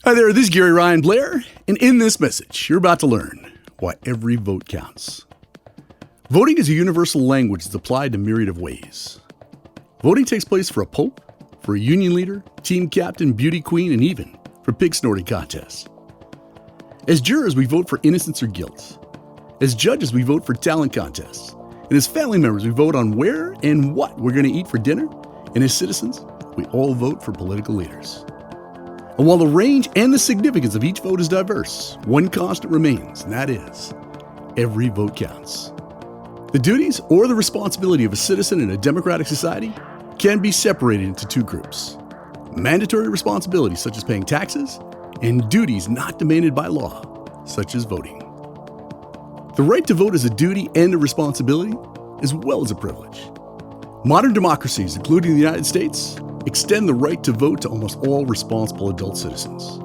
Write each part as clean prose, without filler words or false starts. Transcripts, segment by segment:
Hi there, this is Ryan Blair, and in this message, you're about to learn why every vote counts. Voting is a universal language that's applied in a myriad of ways. Voting takes place for a pope, for a union leader, team captain, beauty queen, and even for pig snorting contests. As jurors, we vote for innocence or guilt. As judges, we vote for talent contests. And as family members, we vote on where and what we're going to eat for dinner. And as citizens, we all vote for political leaders. And while the range and the significance of each vote is diverse, one constant remains, and that is, every vote counts. The duties or the responsibility of a citizen in a democratic society can be separated into two groups: mandatory responsibilities such as paying taxes, and duties not demanded by law, such as voting. The right to vote is a duty and a responsibility, as well as a privilege. Modern democracies, including the United States, extend the right to vote to almost all responsible adult citizens.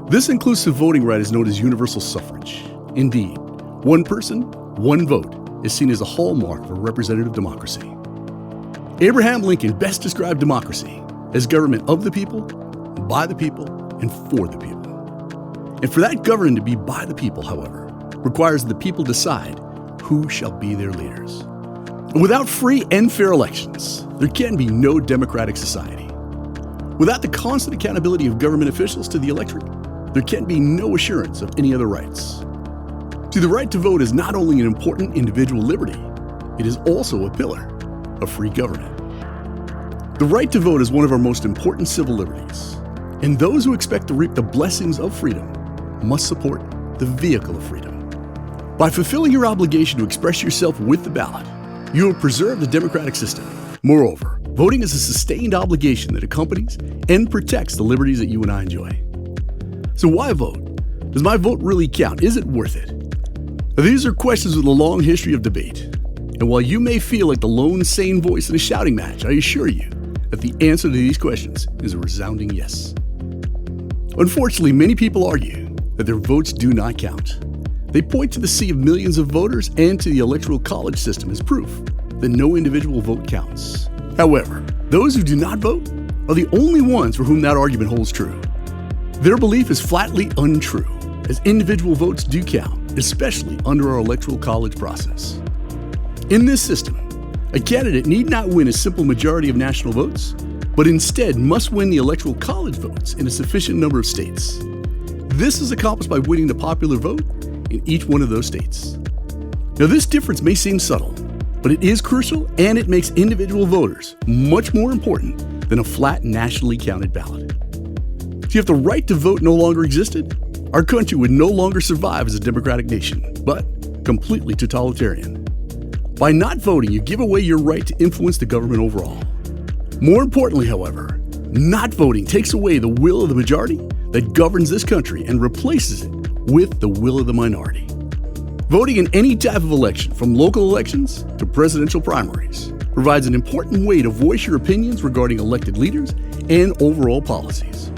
This inclusive voting right is known as universal suffrage. Indeed, one person, one vote is seen as a hallmark of a representative democracy. Abraham Lincoln best described democracy as government of the people, by the people, and for the people. And for that government to be by the people, however, requires the people decide who shall be their leaders. Without free and fair elections, there can be no democratic society. Without the constant accountability of government officials to the electorate, there can be no assurance of any other rights. See, the right to vote is not only an important individual liberty, it is also a pillar of free government. The right to vote is one of our most important civil liberties, and those who expect to reap the blessings of freedom must support the vehicle of freedom. By fulfilling your obligation to express yourself with the ballot, you will preserve the democratic system. Moreover, voting is a sustained obligation that accompanies and protects the liberties that you and I enjoy. So why vote? Does my vote really count? Is it worth it? Now, these are questions with a long history of debate. And while you may feel like the lone sane voice in a shouting match, I assure you that the answer to these questions is a resounding yes. Unfortunately, many people argue that their votes do not count. They point to the sea of millions of voters and to the electoral college system as proof that no individual vote counts. However, those who do not vote are the only ones for whom that argument holds true. Their belief is flatly untrue, as individual votes do count, especially under our electoral college process. In this system, a candidate need not win a simple majority of national votes, but instead must win the electoral college votes in a sufficient number of states. This is accomplished by winning the popular vote in each one of those states. Now, this difference may seem subtle, but it is crucial, and it makes individual voters much more important than a flat nationally counted ballot. See, if the right to vote no longer existed, our country would no longer survive as a democratic nation, but completely totalitarian. By not voting, you give away your right to influence the government overall. More importantly, however, not voting takes away the will of the majority that governs this country and replaces it with the will of the minority. Voting in any type of election, from local elections to presidential primaries, provides an important way to voice your opinions regarding elected leaders and overall policies.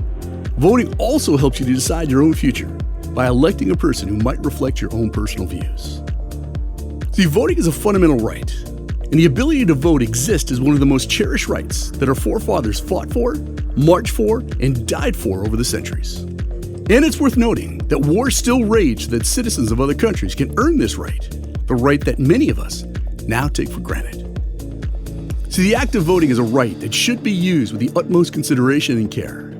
Voting also helps you to decide your own future by electing a person who might reflect your own personal views. See, voting is a fundamental right, and the ability to vote exists as one of the most cherished rights that our forefathers fought for, marched for, and died for over the centuries. And it's worth noting that wars still rage that citizens of other countries can earn this right, the right that many of us now take for granted. See, the act of voting is a right that should be used with the utmost consideration and care.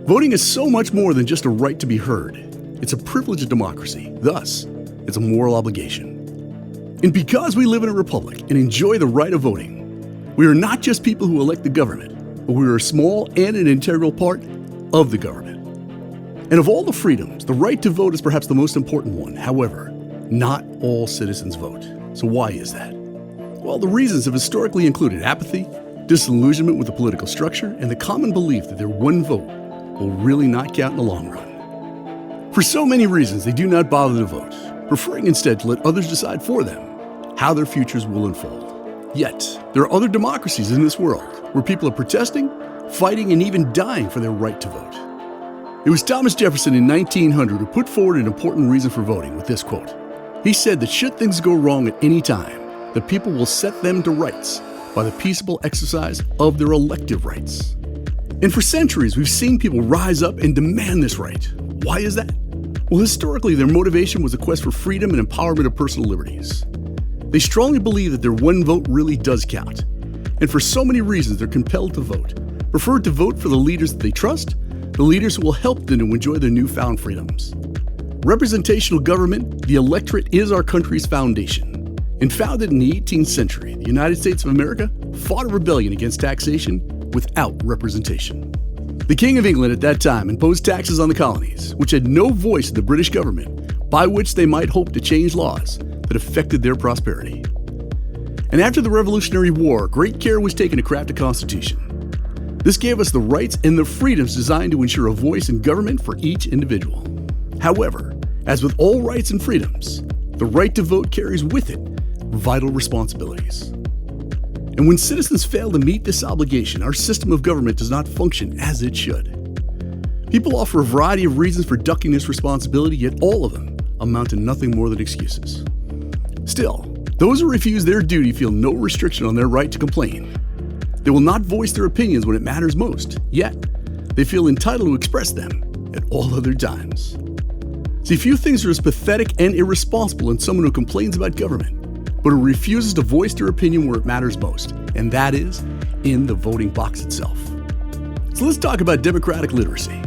Voting is so much more than just a right to be heard. It's a privilege of democracy. Thus, it's a moral obligation. And because we live in a republic and enjoy the right of voting, we are not just people who elect the government, but we are a small and an integral part of the government. And of all the freedoms, the right to vote is perhaps the most important one. However, not all citizens vote. So why is that? Well, the reasons have historically included apathy, disillusionment with the political structure, and the common belief that their one vote will really not count in the long run. For so many reasons, they do not bother to vote, preferring instead to let others decide for them how their futures will unfold. Yet, there are other democracies in this world where people are protesting, fighting, and even dying for their right to vote. It was Thomas Jefferson in 1900 who put forward an important reason for voting with this quote. He said that should things go wrong at any time, the people will set them to rights by the peaceable exercise of their elective rights. And for centuries, we've seen people rise up and demand this right. Why is that? Well, historically, their motivation was a quest for freedom and empowerment of personal liberties. They strongly believe that their one vote really does count. And for so many reasons, they're compelled to vote, prefer to vote for the leaders that they trust, the leaders who will help them to enjoy their newfound freedoms. Representational government, the electorate, is our country's foundation. And founded in the 18th century, the United States of America fought a rebellion against taxation without representation. The King of England at that time imposed taxes on the colonies, which had no voice in the British government, by which they might hope to change laws that affected their prosperity. And after the Revolutionary War, great care was taken to craft a constitution. This gave us the rights and the freedoms designed to ensure a voice in government for each individual. However, as with all rights and freedoms, the right to vote carries with it vital responsibilities. And when citizens fail to meet this obligation, our system of government does not function as it should. People offer a variety of reasons for ducking this responsibility, yet all of them amount to nothing more than excuses. Still, those who refuse their duty feel no restriction on their right to complain. They will not voice their opinions when it matters most, yet they feel entitled to express them at all other times. See, few things are as pathetic and irresponsible in someone who complains about government, but who refuses to voice their opinion where it matters most, and that is in the voting box itself. So let's talk about democratic literacy.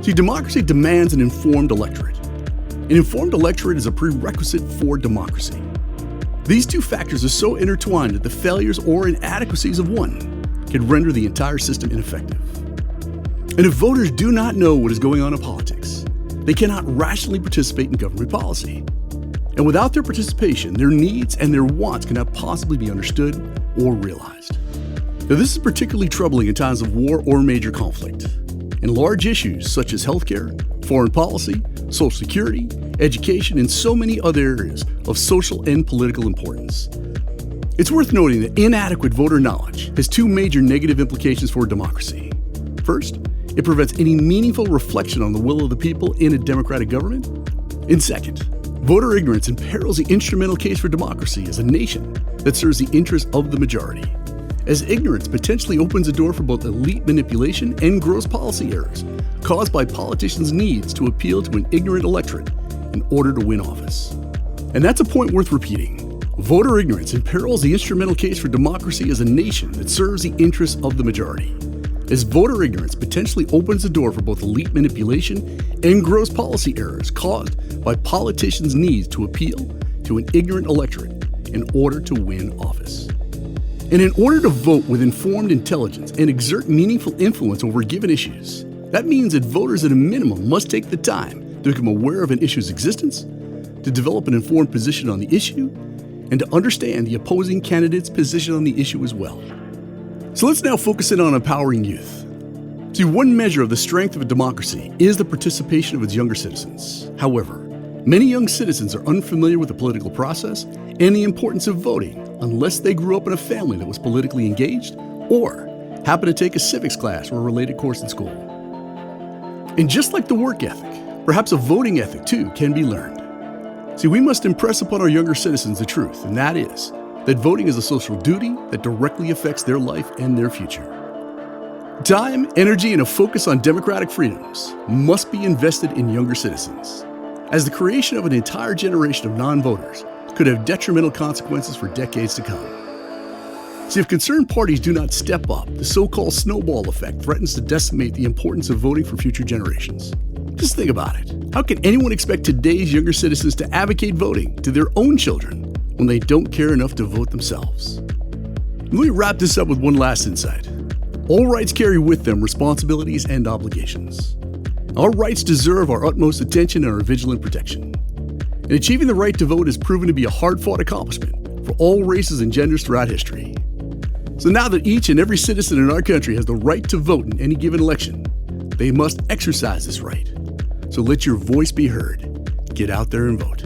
See, democracy demands an informed electorate. An informed electorate is a prerequisite for democracy. These two factors are so intertwined that the failures or inadequacies of one can render the entire system ineffective. And if voters do not know what is going on in politics, they cannot rationally participate in government policy. And without their participation, their needs and their wants cannot possibly be understood or realized. Now, this is particularly troubling in times of war or major conflict. And large issues such as healthcare, foreign policy, social security, education, and so many other areas of social and political importance. It's worth noting that inadequate voter knowledge has two major negative implications for democracy. First, it prevents any meaningful reflection on the will of the people in a democratic government. And second, voter ignorance imperils the instrumental case for democracy as a nation that serves the interests of the majority, as ignorance potentially opens the door for both elite manipulation and gross policy errors caused by politicians' needs to appeal to an ignorant electorate in order to win office. And that's a point worth repeating. Voter ignorance imperils the instrumental case for democracy as a nation that serves the interests of the majority, as voter ignorance potentially opens the door for both elite manipulation and gross policy errors caused by politicians' needs to appeal to an ignorant electorate in order to win office. And in order to vote with informed intelligence and exert meaningful influence over given issues, that means that voters at a minimum must take the time to become aware of an issue's existence, to develop an informed position on the issue, and to understand the opposing candidate's position on the issue as well. So let's now focus in on empowering youth. See, one measure of the strength of a democracy is the participation of its younger citizens. However, many young citizens are unfamiliar with the political process and the importance of voting unless they grew up in a family that was politically engaged or happen to take a civics class or a related course in school. And just like the work ethic, perhaps a voting ethic too can be learned. See, we must impress upon our younger citizens the truth, and that is that voting is a social duty that directly affects their life and their future. Time, energy, and a focus on democratic freedoms must be invested in younger citizens, as the creation of an entire generation of non-voters could have detrimental consequences for decades to come. See, if concerned parties do not step up, the so-called snowball effect threatens to decimate the importance of voting for future generations. Just think about it. How can anyone expect today's younger citizens to advocate voting to their own children when they don't care enough to vote themselves? Let me wrap this up with one last insight. All rights carry with them responsibilities and obligations. Our rights deserve our utmost attention and our vigilant protection. And achieving the right to vote has proven to be a hard-fought accomplishment for all races and genders throughout history. So now that each and every citizen in our country has the right to vote in any given election, they must exercise this right. So let your voice be heard. Get out there and vote.